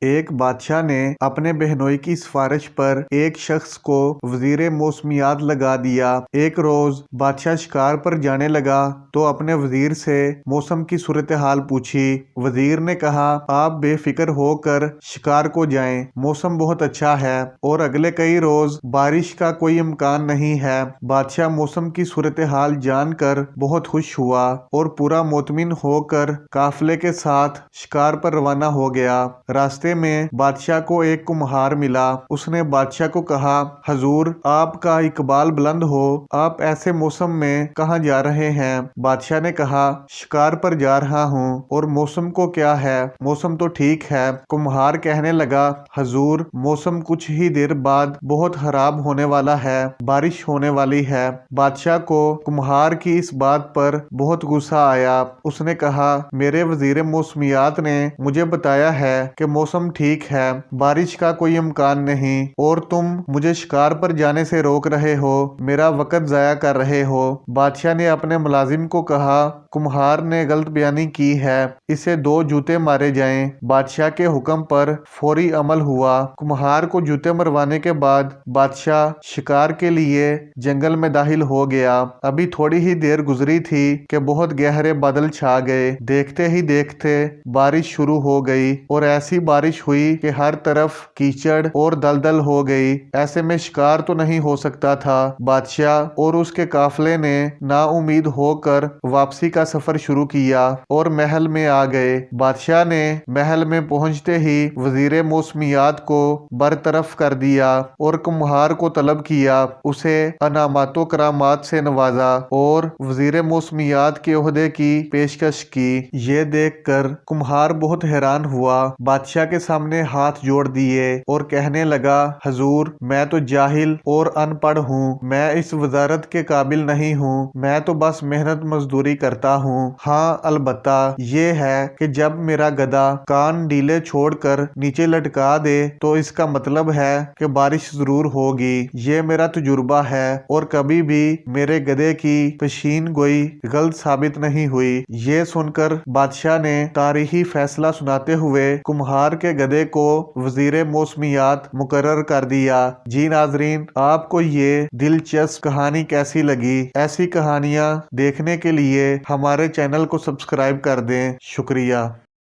ایک بادشاہ نے اپنے بہنوئی کی سفارش پر ایک شخص کو وزیر موسمیات لگا دیا۔ ایک روز بادشاہ شکار پر جانے لگا تو اپنے وزیر سے موسم کی صورتحال پوچھی۔ وزیر نے کہا، آپ بے فکر ہو کر شکار کو جائیں، موسم بہت اچھا ہے اور اگلے کئی روز بارش کا کوئی امکان نہیں ہے۔ بادشاہ موسم کی صورتحال جان کر بہت خوش ہوا اور پورا مطمئن ہو کر قافلے کے ساتھ شکار پر روانہ ہو گیا۔ راستے میں بادشاہ کو ایک کمہار ملا۔ اس نے بادشاہ کو کہا، حضور، آپ کا اقبال بلند ہو، آپ ایسے موسم میں کہاں جا رہے ہیں؟ بادشاہ نے کہا، شکار پر جا رہا ہوں۔ اور موسم کو کیا ہے؟ موسم تو ٹھیک ہے۔ کمہار کہنے لگا، حضور، موسم کچھ ہی دیر بعد بہت خراب ہونے والا ہے، بارش ہونے والی ہے۔ بادشاہ کو کمہار کی اس بات پر بہت غصہ آیا۔ اس نے کہا، میرے وزیر موسمیات نے مجھے بتایا ہے کہ موسم ٹھیک ہے، بارش کا کوئی امکان نہیں، اور تم مجھے شکار پر جانے سے روک رہے ہو، میرا وقت ضائع کر رہے ہو۔ بادشاہ نے اپنے ملازم کو کہا، کمہار نے غلط بیانی کی ہے، اسے 2 جوتے مارے جائیں۔ بادشاہ کے حکم پر فوری عمل ہوا۔ کمہار کو جوتے مروانے کے بعد بادشاہ شکار کے لیے جنگل میں داخل ہو گیا۔ ابھی تھوڑی ہی دیر گزری تھی کہ بہت گہرے بادل چھا گئے۔ دیکھتے ہی دیکھتے بارش شروع ہو گئی اور ایسی بارش ہوئی کہ ہر طرف کیچڑ اور دلدل ہو گئی۔ ایسے میں شکار تو نہیں ہو سکتا تھا۔ بادشاہ اور اس کے قافلے نے نا امید ہو کر واپسی کا سفر شروع کیا اور محل میں آ گئے۔ بادشاہ نے محل میں پہنچتے ہی وزیر موسمیات کو برطرف کر دیا اور کمہار کو طلب کیا، اسے انعامات و کرامات سے نوازا اور وزیر موسمیات کے عہدے کی پیشکش کی۔ یہ دیکھ کر کمہار بہت حیران ہوا، بادشاہ کے سامنے ہاتھ جوڑ دیے اور کہنے لگا، حضور، میں تو جاہل اور ان پڑھ ہوں، میں اس وزارت کے قابل نہیں ہوں، میں تو بس محنت مزدوری کرتا ہوں۔ ہاں، البتہ یہ ہے کہ جب میرا گدھا کان ڈھیلے چھوڑ کر نیچے لٹکا دے تو اس کا مطلب ہے کہ بارش ضرور ہوگی۔ یہ میرا تجربہ ہے اور کبھی بھی میرے گدھے کی پیشین گوئی غلط ثابت نہیں ہوئی۔ یہ سن کر بادشاہ نے تاریخی فیصلہ سناتے ہوئے کمہار کے گدھے کو وزیر موسمیات مقرر کر دیا۔ جی ناظرین، آپ کو یہ دلچسپ کہانی کیسی لگی؟ ایسی کہانیاں دیکھنے کے لیے ہمارے چینل کو سبسکرائب کر دیں۔ شکریہ۔